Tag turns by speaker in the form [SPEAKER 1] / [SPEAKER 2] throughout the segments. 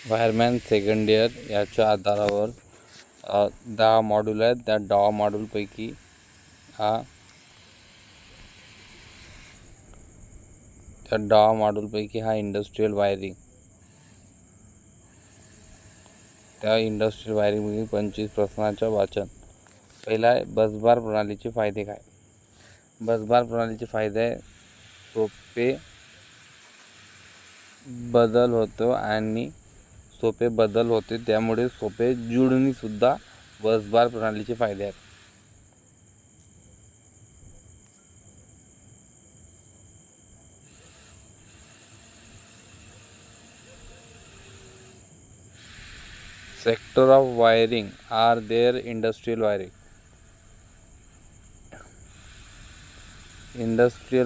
[SPEAKER 1] Wireman second year याच्या आधारावर 10 module आहेत. त्या 10 मॉड्यूलपैकी हा इंडस्ट्रियल वायरिंग. त्या इंडस्ट्रियल वायरिंगमध्ये 25 प्रश्नांचं वाचन. पहिला आहे बसबार प्रणालीचे फायदे काय. बसबार प्रणालीचे फायदे सोपे बदल होते त्यामुळे सोपे जुळणीसुद्धा बसबार प्रणालीचे फायदे आहेत. Sector of wiring are there industrial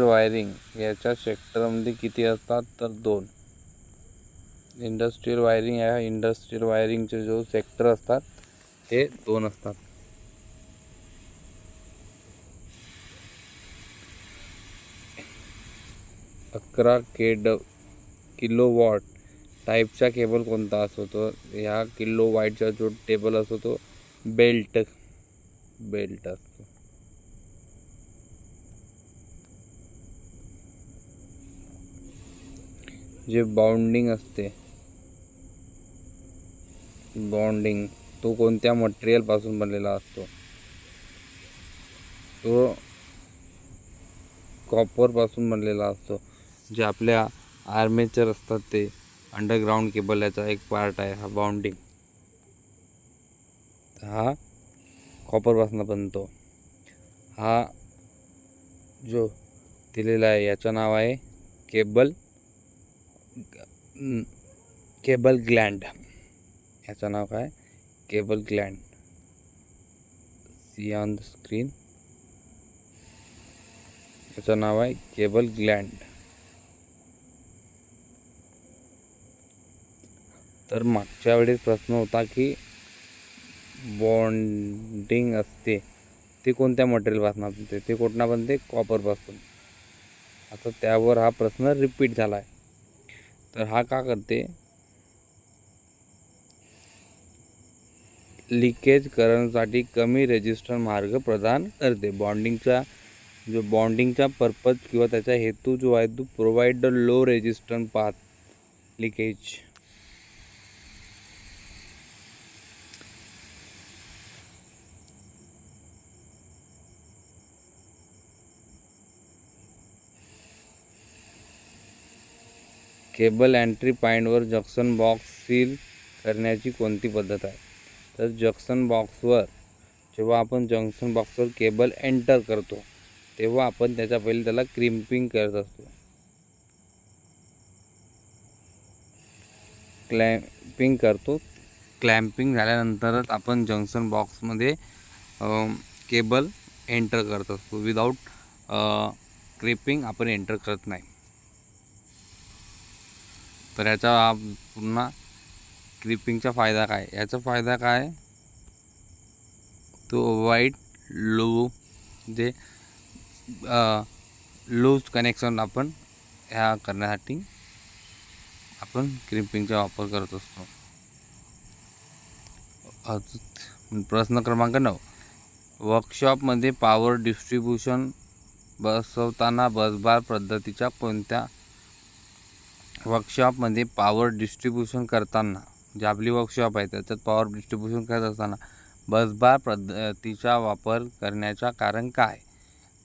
[SPEAKER 1] wiring याच्या सेक्टरमध्ये किती असतात तर 2. इंडस्ट्रियल वायरिंगचे जो सेक्टर असतात ते 2 असतात. अकरा किलोवॉट टाईपचा केबल कोणता असतो तो ह्या किलोवॉटचा जो टेबल असतो तो बेल्ट असतो. जे बाउंडिंग असते तो कोणत्या मटेरियल पासून बनलेला असतो तो कॉपर पासून बनलेला असतो. जे आपल्या आर्मेचर असतात ते अंडरग्राउंड केबल याचा एक पार्ट आहे हा बाउंडिंग. हा कॉपर पासून बनतो. हा जो दिलेला आहे याचं नाव आहे केबल ग्लँड. याचं नाव काय cable gland. See on the screen. याचं नाव आहे केबल ग्लँड. तर मागच्या वेळेस प्रश्न होता की बॉन्डिंग असते ते कोणत्या मटेरियलपासून असते ते कुठनं बनते कॉपरपासून. आता त्यावर हा प्रश्न रिपीट झाला आहे. तर हा का करते लिकेज करण्यासाठी कमी रेजिस्टन्स मार्ग प्रदान करते. बॉन्डिंगचा पर्पज किंवा त्याचा हेतू जो आहे तो provide the low resistance path leakage. Cable entry पॉईंटवर जंक्शन बॉक्स सील करण्याची कोणती पद्धत आहे. तर जेव्हा आपण जंक्शन बॉक्सवर केबल एंटर करतो तेव्हा आपण पहिले त्याला क्रिम्पिंग करत असतो. क्लॅम्पिंग झाल्यानंतरच आपण जंक्शन बॉक्समध्ये केबल एंटर करत असतो. विदाऊट क्रिपिंग आपण एंटर करत नाही. तर याचा पुन्हा क्रिपिंगचा फायदा काय. याचा फायदा काय तो वाईट लूज कनेक्शन आपण ह्या करण्यासाठी आपण क्रिपिंगचा वापर करत असतो. प्रश्न क्रमांक 9. वर्कशॉपमध्ये पॉवर डिस्ट्रीब्युशन बसवताना बसबार पद्धतीच्या कोणत्या वर्कशॉपमध्ये पॉवर डिस्ट्रीब्युशन करताना जी आपली वर्कशॉप आहे त्याच्यात पॉवर डिस्ट्रीब्युशन करत असताना बसबार पद्धतीचा वापर करण्याचं कारण काय.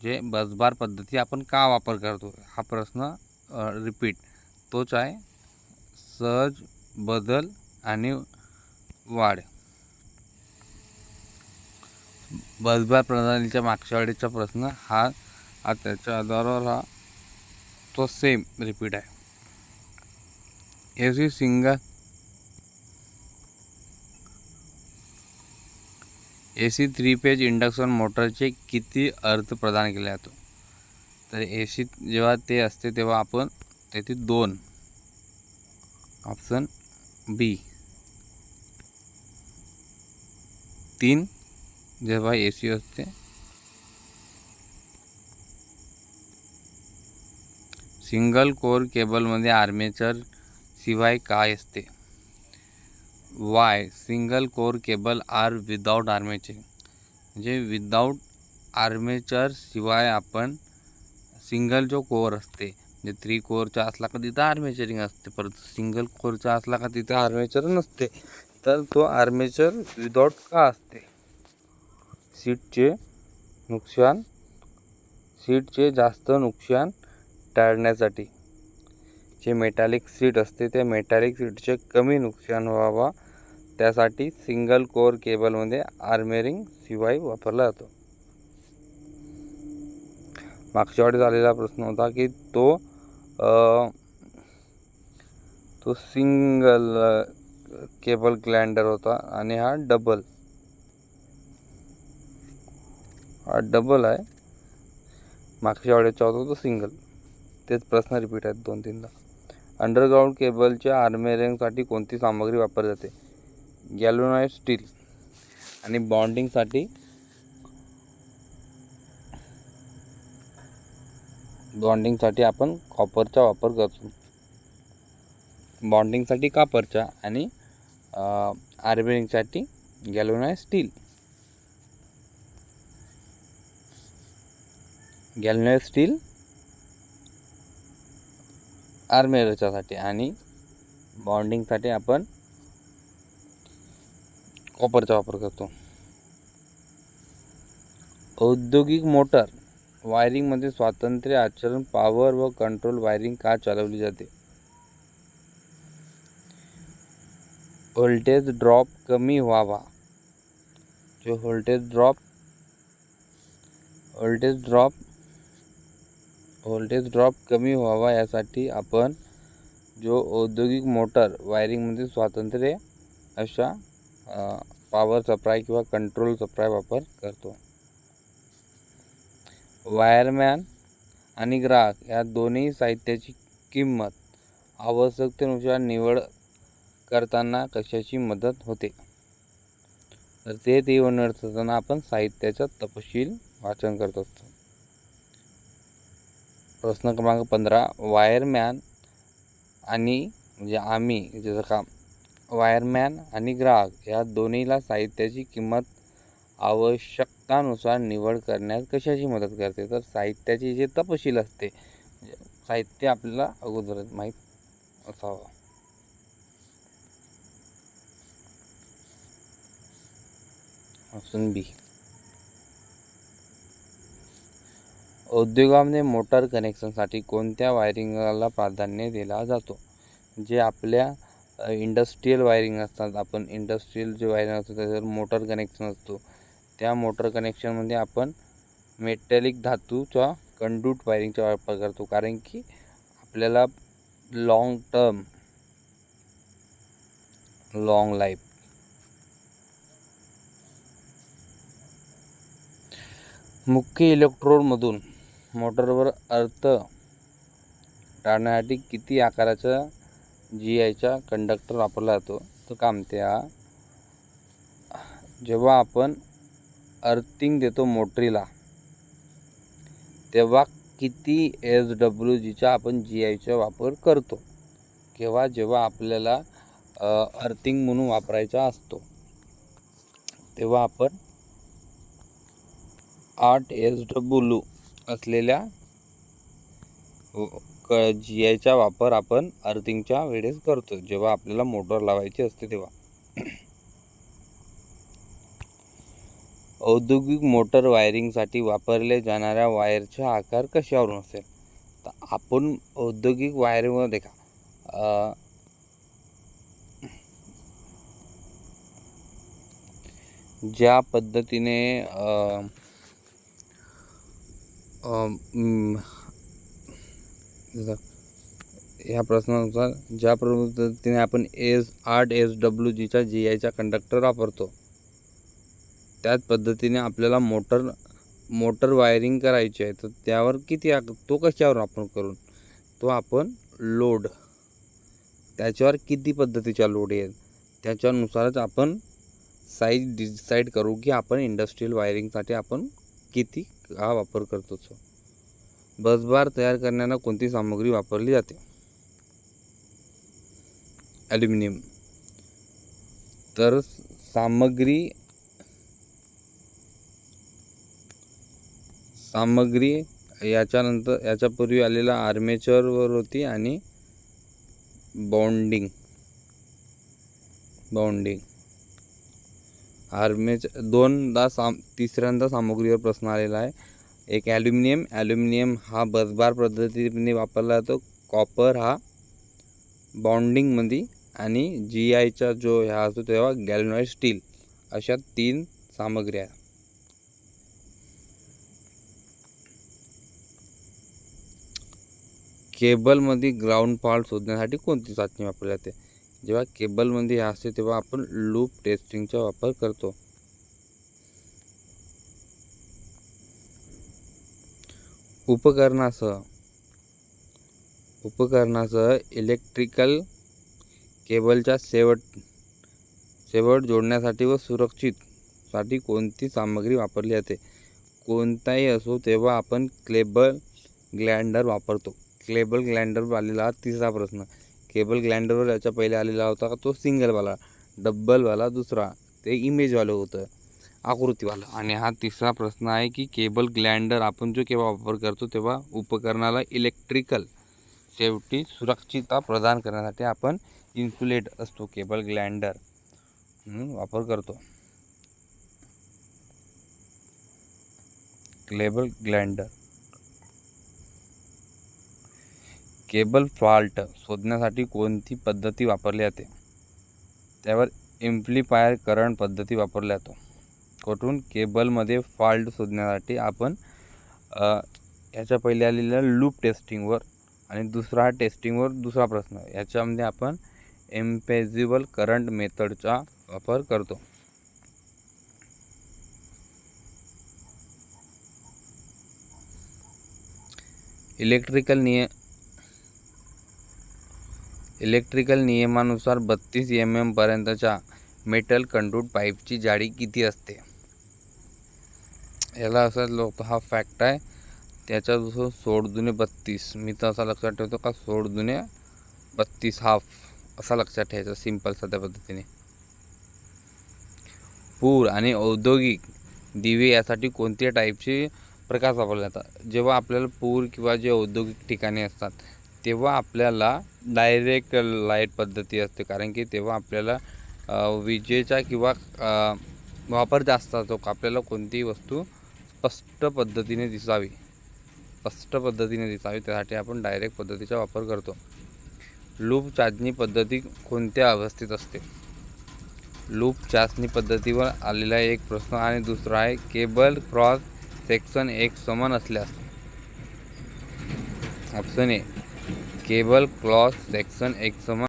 [SPEAKER 1] जे बसबार पद्धती आपण का वापर करतो हा प्रश्न रिपीट तोच आहे सहज बदल आणि वाढ. बसबार प्रणालीच्या मागच्या वेळेचा प्रश्न हा त्याच्या आधारावर तो सेम रिपीट आहे. AC 3 फेज इंडक्शन मोटरचे किती अर्थ प्रदान केले जातो. तर AC जेव्हा ते असते तेव्हा आपण तेथे 2 ऑप्शन बी 3 जेव्हा AC असते. सिंगल कोर केबलमध्ये आर्मेचर शिवाय काय असते. Why single core cable are without armouring, म्हणजे विदाउट आर्मेचर शिवाय आपण सिंगल जो कोअर असते, म्हणजे 3 कोअरचा असला का तिथं आर्मेचरिंग असते, परंतु सिंगल कोअरचा असला का तिथं आर्मेचर नसते. तर तो आर्मेचर विदाउट का असते? सीटचे जास्त नुकसान टाळण्यासाठी. जे मेटॅलिक सीट असते त्या मेटॅलिक सीटचे कमी नुकसान व्हावा त्यासाठी सिंगल कोअर केबलमध्ये आर्मेरिंग शिवाय वापरला जातो. मागच्या वेळी झालेला प्रश्न होता की तो सिंगल केबल ग्लाइंडर होता आणि हा डबल आहे. मागच्या वेळेचा होता तो सिंगल. तेच प्रश्न रिपीट आहेत 2-3दा. अंडरग्राउंड केबलच्या आर्मेरिंगसाठी कोणती सामग्री वापरली जाते? Galvanised steel. आणि बॉन्डिंगसाठी आपण कॉपरचा वापर करतो. बॉन्डिंगसाठी कॉपरचा आणि आर्मेरिंगसाठी गॅल्वनाइज्ड स्टील. गॅल्वनाइज्ड स्टील आर्मेचरसाठी आणि बॉन्डिंगसाठी आपण कॉपरचा वापर करतो. औद्योगिक मोटर वायरिंगमध्ये स्वातंत्र्य आचरण पॉवर व कंट्रोल वायरिंग का चालवली जाते? व्होल्टेज ड्रॉप कमी व्हावा. जो व्होल्टेज ड्रॉप कमी व्हावा यासाठी आपण जो औद्योगिक मोटर वायरिंगमध्ये स्वातंत्र्य अशा पॉवर सप्लाय किंवा कंट्रोल सप्लाय वापर करतो. वायरमॅन आणि ग्राहक या दोन्ही साहित्याची किंमत आवश्यकतेनुसार निवड करताना कशाची मदत होते? तर ते निवड करताना आपण साहित्याचा तपशील वाचन करत असतो. प्रश्न क्रमांक 15. वायरमॅन आणि म्हणजे आम्ही ज्याचं काम वायरमॅन आणि ग्राहक या दोन्हीला साहित्याची किंमत आवश्यकतानुसार निवड करण्यास कशाची मदत करते? तर साहित्याची जे तपशील असते, साहित्य आपल्याला अगोदरच माहीत असावं. ऑप्शन बी. उद्योगामध्ये मोटर कनेक्शनसाठी कोणत्या वायरिंगला प्राधान्य दिला जातो? जे आपल्या इंडस्ट्रीयल वायरिंग असतात, आपण इंडस्ट्रीयल जे वायरिंग असतं त्याच्यावर मोटर कनेक्शन असतो, त्या मोटर कनेक्शनमध्ये आपण मेटॅलिक धातूच्या कंडूट वायरिंगचा वापर करतो, कारण की आपल्याला लॉंग लाईफ. मुख्य इलेक्ट्रोडमधून मोटरवर अर्थ टाळण्यासाठी किती आकाराचा GI कंडक्टर वापरला जातो? तो कामत्या जेव्हा आपण अर्थिंग देतो मोटरीला तेव्हा किती SWGचा आपण GIचा वापर करतो? जेव्हा आपल्याला अर्थिंग म्हणून वापरायचा असतो तेव्हा आपण 8 SW असलेल्या GIचा वापर आपण अर्थिंगच्या वेळेस करतो, जेव्हा आपल्याला मोटर लावायची असते तेव्हा. औद्योगिक मोटर वायरिंगसाठी वापरले जाणाऱ्या वायरचा आकार कशावरून असेल? तर आपण औद्योगिक वायरिंगमध्ये ज्या पद्धतीने ह्या प्रश्नानुसार ज्या पद्धतीने आपण 8 SWGचा GIचा कंडक्टर वापरतो, त्याच पद्धतीने आपल्याला मोटर वायरिंग करायची आहे, तर त्यावर किती तो कशावर आपण करून तो आपण लोड, त्याच्यावर किती पद्धतीचा लोड येईल त्याच्यानुसारच आपण साईज डिसाईड करू की आपण इंडस्ट्रीयल वायरिंगसाठी आपण किती हा वापर करतो. बसबार तयार करण्याला कोणती सामग्री वापरली जाते? ॲल्युमिनियम. तर सामग्री याच्यानंतर याच्यापूर्वी आलेला आर्मेचरवर होती आणि बाउंडिंग आर्मेचर तिसऱ्यांदा सामग्रीवर प्रश्न आलेला आहे. एक ॲल्युमिनियम हा बसबार पद्धतीने वापरला जातो. कॉपर हा बाउंडिंगमध्ये आणि GIचा जो ह्या असतो तेव्हा गॅल्वनाइज्ड स्टील, अशा 3 सामग्री आहेत. केबलमध्ये ग्राउंड फॉल्ट शोधण्यासाठी कोणती चाचणी वापरली जाते? जेव्हा केबलमध्ये हे असते तेव्हा आपण लूप टेस्टिंगचा वापर करतो. उपकरणासह इलेक्ट्रिकल केबलच्या शेवट जोडण्यासाठी व सुरक्षितसाठी कोणती सामग्री वापरली जाते? कोणताही असो तेव्हा आपण केबल ग्लाइंडर वापरतो. केबल ग्लाइंडर आलेला तिसरा प्रश्न. केबल ग्लाइंडरवर याच्या पहिले आलेला होता का तो सिंगलवाला, डबलवाला दुसरा, ते इमेजवालं होतं, आकृतीवाला. आणि हा तिसरा प्रश्न आहे की केबल ग्लाइंडर आपण जो केव्हा वापर करतो तेव्हा उपकरणाला इलेक्ट्रिकल शेवटी सुरक्षितता प्रदान करण्यासाठी आपण इन्सुलेट असतो केबल ग्लाइंडर म्हणून वापर करतो. Cable grinder. केबल फॉल्ट शोधण्यासाठी कोणती पद्धती वापरली जाते? त्यावर एम्प्लिफायर करंट पद्धती वापरला जातो. कुठून? केबलमध्ये फॉल्ट शोधण्यासाठी आपण याच्या पहिले आलेल्या लूप टेस्टिंगवर आणि दुसरा टेस्टिंगवर दुसरा प्रश्न, याच्यामध्ये आपण इम्पेजिबल करंट मेथडचा वापर करतो. इलेक्ट्रिकल नियमानुसार 32 mm पर्यंतच्या मेटल कंडक्ट पाईपची जाडी किती असते? याला असं हा फॅक्ट आहे. त्याच्या 16×32. मी तर असा लक्षात ठेवतो का 16×32 हाफ असा लक्षात ठेवायचा सिंपल साध्या पद्धतीने. पूर आणि औद्योगिक दिवे यासाठी कोणत्या टाईपचे प्रकाश वापरले जातात? जेव्हा आपल्याला पूर किंवा जे औद्योगिक ठिकाणी असतात तेव्हा आपल्याला डायरेक्ट लाईट पद्धती असते, कारण की तेव्हा आपल्याला विजेचा किंवा वापर जास्त असतो. आपल्याला कोणतीही वस्तू स्पष्ट पद्धतीने दिसावी त्यासाठी आपण डायरेक्ट पद्धतीचा वापर करतो. लूप चाचणी पद्धती कोणत्या अवस्थेत असते? लूप चाचणी पद्धतीवर आलेला एक प्रश्न आणि दुसरा आहे केबल क्रॉस सेक्शन एक समान असल्यास. Option A, cable cross section एक समान